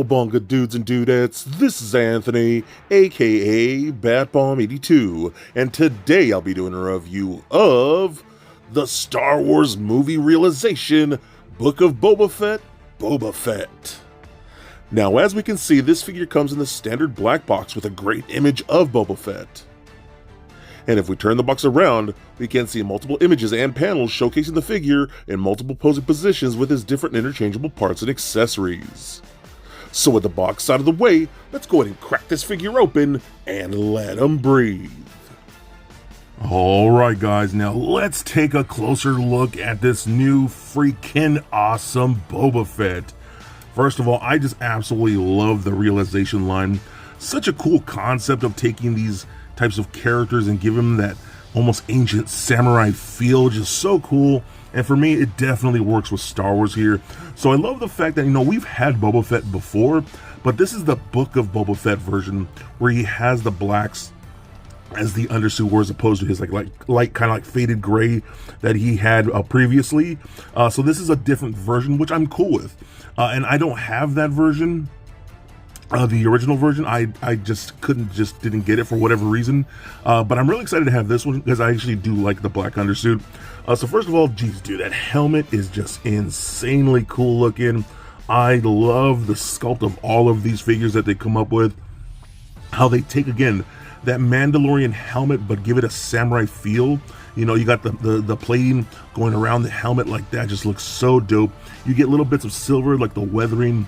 Cowabunga dudes and dudettes, this is Anthony, aka BatBomb82, and today I'll be doing a review of the Star Wars movie realization, Book of Boba Fett, Boba Fett. Now, as we can see, this figure comes in the standard black box with a great image of Boba Fett. And if we turn the box around, we can see multiple images and panels showcasing the figure in multiple posing positions with his different interchangeable parts and accessories. So with the box out of the way, let's go ahead and crack this figure open and let him breathe. Alright guys, now let's take a closer look at this new freaking awesome Boba Fett. First of all, I just absolutely love the realization line. Such a cool concept of taking these types of characters and give them that almost ancient samurai feel. Just so cool. And for me, it definitely works with Star Wars here. So I love the fact that, we've had Boba Fett before, but this is the Book of Boba Fett version where he has the blacks as the undersuit, where as opposed to his light kind of like faded gray that he had previously. So this is a different version, which I'm cool with. And I don't have that version. The original version, I just didn't get it for whatever reason. But I'm really excited to have this one because I actually do like the black undersuit. So first of all, geez, dude, that helmet is just insanely cool looking. I love the sculpt of all of these figures that they come up with. How they take, again, that Mandalorian helmet, but give it a samurai feel. You got the plating going around the helmet like that. Just looks so dope. You get little bits of silver, like the weathering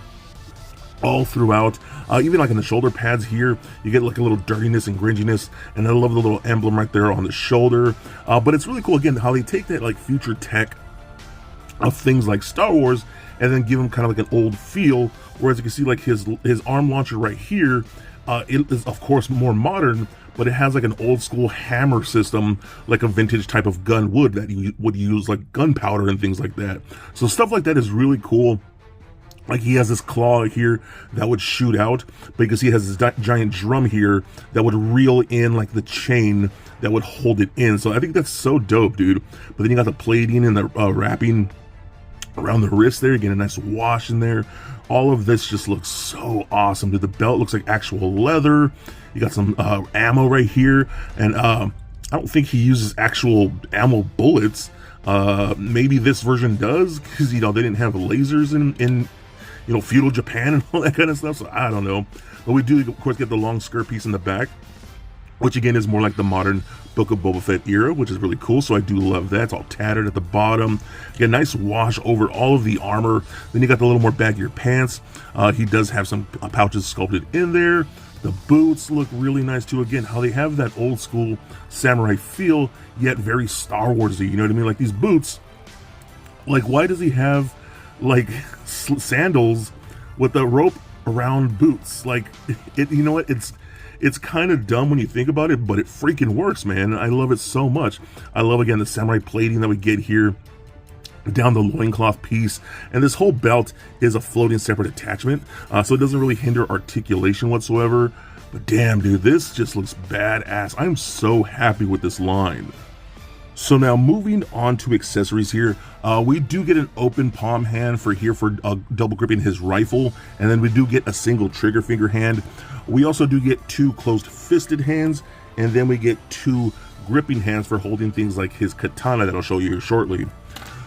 all throughout. Even like in the shoulder pads here, you get like a little dirtiness and gringiness, and I love the little emblem right there on the shoulder. But it's really cool, again, how they take that like future tech of things like Star Wars and then give them kind of like an old feel. Whereas you can see like his arm launcher right here, it is of course more modern, but it has like an old school hammer system, like a vintage type of gun would that you would use like gunpowder and things like that. So stuff like that is really cool. Like he has this claw here that would shoot out, but you can see he has this giant drum here that would reel in like the chain that would hold it in. So I think that's so dope, dude. But then you got the plating and the wrapping around the wrist there. You get a nice wash in there. All of this just looks so awesome, dude. The belt looks like actual leather. You got some ammo right here, and I don't think he uses actual ammo bullets. Maybe this version does, because they didn't have lasers in feudal Japan and all that kind of stuff, so I don't know. But we do, of course, get the long skirt piece in the back, which again is more like the modern Book of Boba Fett era, which is really cool, so I do love that. It's all tattered at the bottom. You get a nice wash over all of the armor. Then you got the little more baggier pants. He does have some pouches sculpted in there. The boots look really nice too. Again, how they have that old school samurai feel, yet very Star Warsy, you know what I mean? Like these boots, like why does he have like sandals with a rope around boots? Like it's kind of dumb when you think about it, but it freaking works, man. I love it so much. I love, again, the samurai plating that we get here down the loincloth piece, and this whole belt is a floating separate attachment, so it doesn't really hinder articulation whatsoever. But damn, dude, this just looks badass. I'm so happy with this line. So now moving on to accessories here, we do get an open palm hand for double gripping his rifle, and then we do get a single trigger finger hand. We also do get two closed fisted hands, and then we get two gripping hands for holding things like his katana that I'll show you here shortly.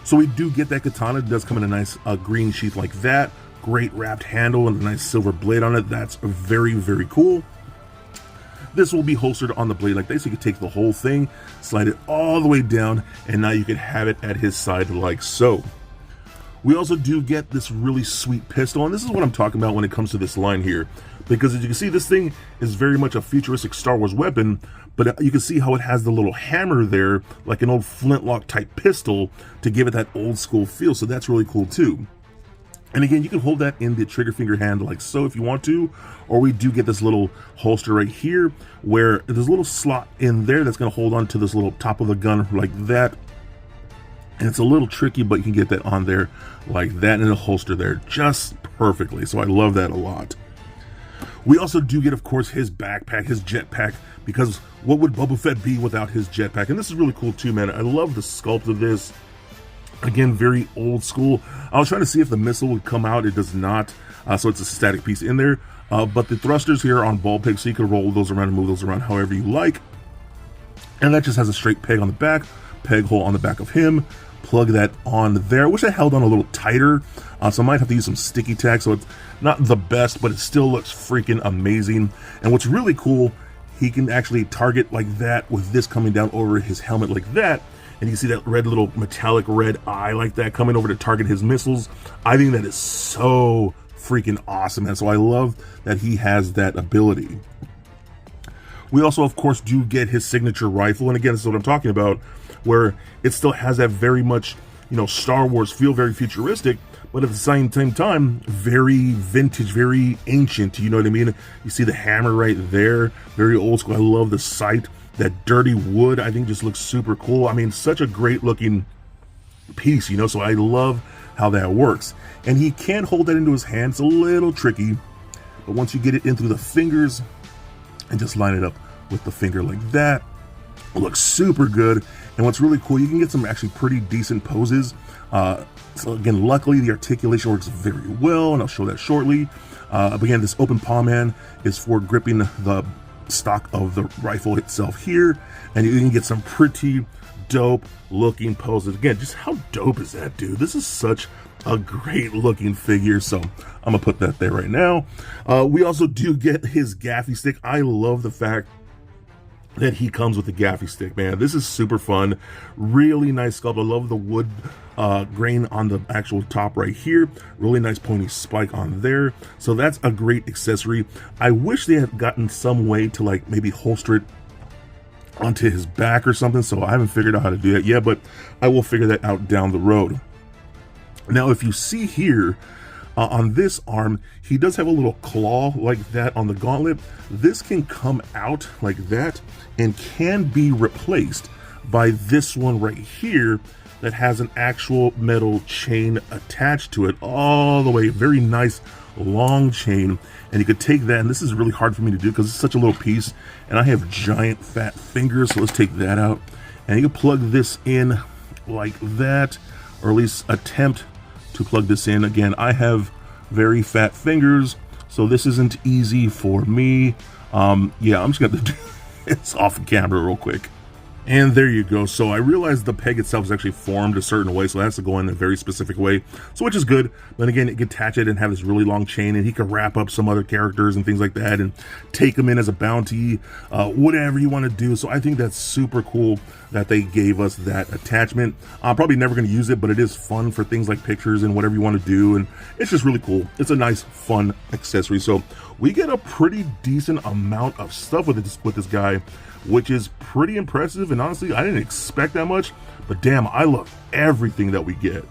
So we do get that katana. It does come in a nice green sheath like that. Great wrapped handle and a nice silver blade on it. That's very, very cool. This will be holstered on the blade like this. You can take the whole thing, slide it all the way down, and now you can have it at his side like so. We also do get this really sweet pistol, and this is what I'm talking about when it comes to this line here. Because as you can see, this thing is very much a futuristic Star Wars weapon, but you can see how it has the little hammer there, like an old flintlock type pistol, to give it that old school feel, so that's really cool too. And again, you can hold that in the trigger finger hand like so if you want to, or we do get this little holster right here where there's a little slot in there that's going to hold on to this little top of the gun like that. And it's a little tricky, but you can get that on there like that, and a holster there just perfectly. So I love that a lot. We also do get, of course, his backpack, his jetpack, because what would Boba Fett be without his jetpack? And this is really cool too, man. I love the sculpt of this. Again, very old school. I was trying to see if the missile would come out. It does not. So it's a static piece in there. But the thrusters here are on ball pegs, so you can roll those around and move those around however you like. And that just has a straight peg on the back, peg hole on the back of him. Plug that on there. I wish I held on a little tighter, so I might have to use some sticky tack. So it's not the best, but it still looks freaking amazing. And what's really cool, he can actually target like that with this coming down over his helmet like that. And you can see that red little metallic red eye like that coming over to target his missiles. I think that is so freaking awesome, and so I love that he has that ability. We also, of course, do get his signature rifle, and again, this is what I'm talking about, where it still has that very much, Star Wars feel, very futuristic, but at the same time, very vintage, very ancient, you know what I mean? You see the hammer right there, very old school. I love the sight. That dirty wood, I think, just looks super cool. I mean, such a great looking piece, so I love how that works. And he can hold that into his hand. It's a little tricky, but once you get it in through the fingers and just line it up with the finger like that, it looks super good. And what's really cool, you can get some actually pretty decent poses. So again, luckily the articulation works very well, and I'll show that shortly. But again, this open palm hand is for gripping the stock of the rifle itself here, and you can get some pretty dope looking poses. Again, just how dope is that, dude? This is such a great looking figure, so I'm gonna put that there right now. We also do get his gaffy stick. I love the fact that he comes with the gaffy stick, man. This is super fun. Really nice sculpt. I love the wood grain on the actual top right here. Really nice pointy spike on there. So that's a great accessory. I wish they had gotten some way to like maybe holster it onto his back or something. So I haven't figured out how to do that yet, but I will figure that out down the road. Now, if you see here, on this arm, he does have a little claw like that on the gauntlet. This can come out like that and can be replaced by this one right here that has an actual metal chain attached to it all the way. Very nice long chain. And you could take that, and this is really hard for me to do because it's such a little piece and I have giant fat fingers. So let's take that out, and you can plug this in like that, or at least attempt to plug this in. Again, I have very fat fingers, so this isn't easy for me. Yeah, I'm just gonna do this off camera real quick. And there you go. So I realized the peg itself is actually formed a certain way, so it has to go in a very specific way, so which is good. But again, it can attach it and have this really long chain, and he can wrap up some other characters and things like that and take them in as a bounty, whatever you want to do. So I think that's super cool that they gave us that attachment. I'm probably never going to use it, but it is fun for things like pictures and whatever you want to do, and it's just really cool. It's a nice, fun accessory. So we get a pretty decent amount of stuff with this guy, which is pretty impressive. And honestly, I didn't expect that much, but damn, I love everything that we get.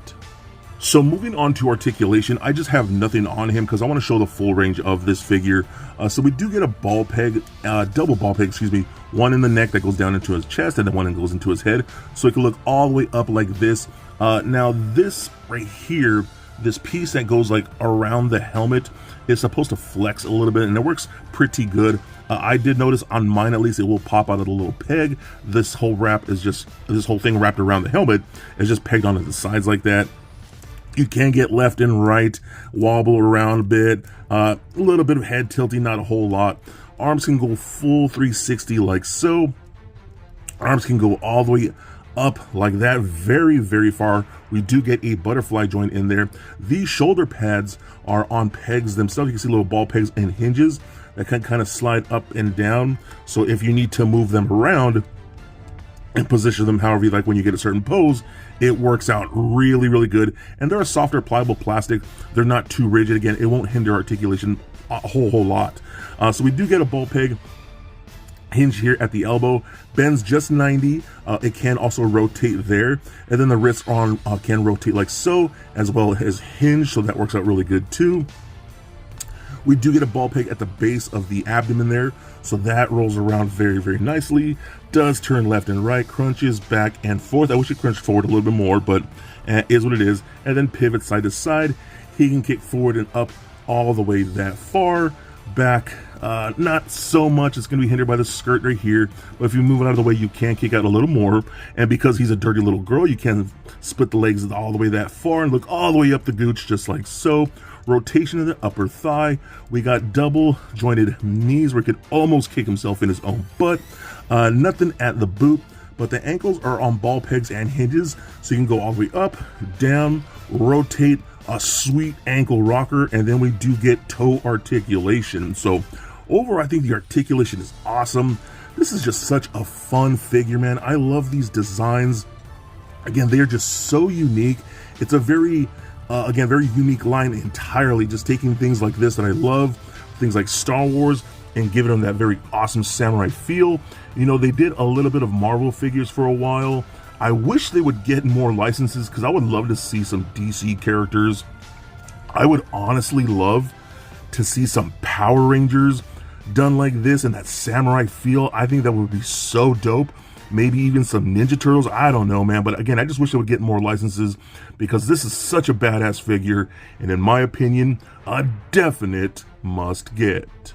So moving on to articulation, I just have nothing on him because I want to show the full range of this figure. So we do get a ball peg, double ball peg, excuse me, one in the neck that goes down into his chest, and then one that goes into his head. So it can look all the way up like this. Now this right here, this piece that goes like around the helmet, is supposed to flex a little bit, and it works pretty good. I did notice on mine, at least, it will pop out of the little peg. This whole wrap is just, this whole thing wrapped around the helmet is just pegged onto the sides like that. You can get left and right, wobble around a bit, a little bit of head tilting, not a whole lot. Arms can go full 360 like so. Arms can go all the way up like that, very, very far. We do get a butterfly joint in there. These shoulder pads are on pegs themselves. You can see little ball pegs and hinges that can kind of slide up and down. So if you need to move them around and position them however you like when you get a certain pose, it works out really, really good. And they're a softer, pliable plastic. They're not too rigid. Again, it won't hinder articulation a whole lot. So we do get a ball peg hinge here at the elbow, bends just 90. It can also rotate there, and then the wrist arm can rotate like so, as well as hinge, so that works out really good too. We do get a ball peg at the base of the abdomen there, so that rolls around very, very nicely. Does turn left and right, crunches back and forth. I wish it crunched forward a little bit more, but is what it is. And then pivot side to side. He can kick forward and up all the way that far, back Not so much. It's going to be hindered by the skirt right here, but if you move it out of the way, you can kick out a little more. And because he's a dirty little girl, you can split the legs all the way that far and look all the way up the gooch, just like so. Rotation of the upper thigh. We got double jointed knees where he could almost kick himself in his own butt. Nothing at the boot, but the ankles are on ball pegs and hinges, so you can go all the way up, down, rotate, a sweet ankle rocker, and then we do get toe articulation. So overall, I think the articulation is awesome. This is just such a fun figure, man. I love these designs. Again, they are just so unique. It's a very very unique line entirely, just taking things like this that I love, things like Star Wars, and giving them that very awesome samurai feel. You know, they did a little bit of Marvel figures for a while. I wish they would get more licenses, because I would love to see some DC characters. I would honestly love to see some Power Rangers done like this and that samurai feel. I think that would be so dope. Maybe even some Ninja Turtles. I don't know, man. But again, I just wish they would get more licenses, because this is such a badass figure. And in my opinion, a definite must get.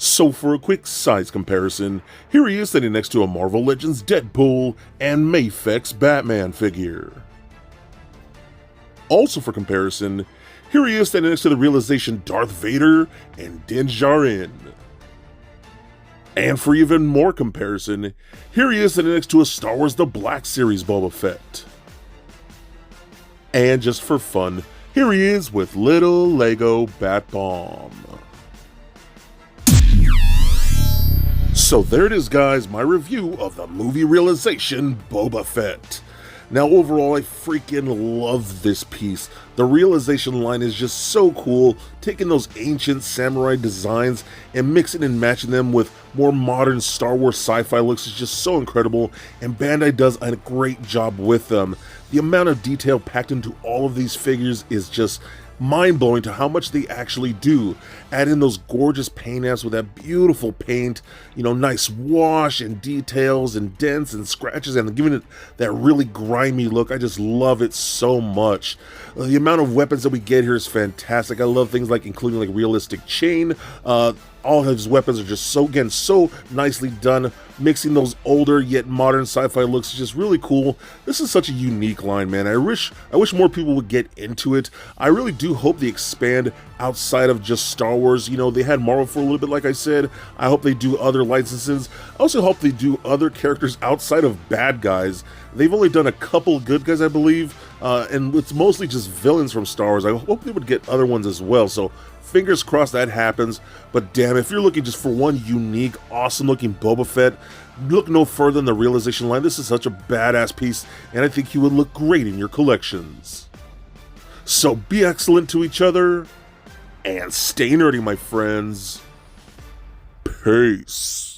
So for a quick size comparison, here he is standing next to a Marvel Legends Deadpool and Mafex Batman figure. Also for comparison, here he is standing next to the Realization Darth Vader and Din Djarin. And for even more comparison, here he is sitting next to a Star Wars The Black Series Boba Fett. And just for fun, here he is with little Lego Bat Bomb. So there it is, guys, my review of the movie Realization Boba Fett. Now overall, I freaking love this piece. The Realization line is just so cool, taking those ancient samurai designs and mixing and matching them with more modern Star Wars sci-fi looks is just so incredible, and Bandai does a great job with them. The amount of detail packed into all of these figures is just mind-blowing to how much they actually do. Add in those gorgeous paint apps with that beautiful paint, you know, nice wash and details and dents and scratches, and giving it that really grimy look. I just love it so much. The amount of weapons that we get here is fantastic. I love things like including like realistic chain. All of his weapons are just so nicely done, mixing those older yet modern sci-fi looks is just really cool. This is such a unique line, man. I wish more people would get into it. I really do hope they expand outside of just Star Wars. You know, they had Marvel for a little bit, like I said. I hope they do other licenses. I also hope they do other characters outside of bad guys. They've only done a couple good guys, I believe, and it's mostly just villains from Star Wars. I hope they would get other ones as well, so fingers crossed that happens. But damn, if you're looking just for one unique, awesome-looking Boba Fett, look no further than the Realization line. This is such a badass piece, and I think he would look great in your collections. So be excellent to each other, and stay nerdy, my friends. Peace.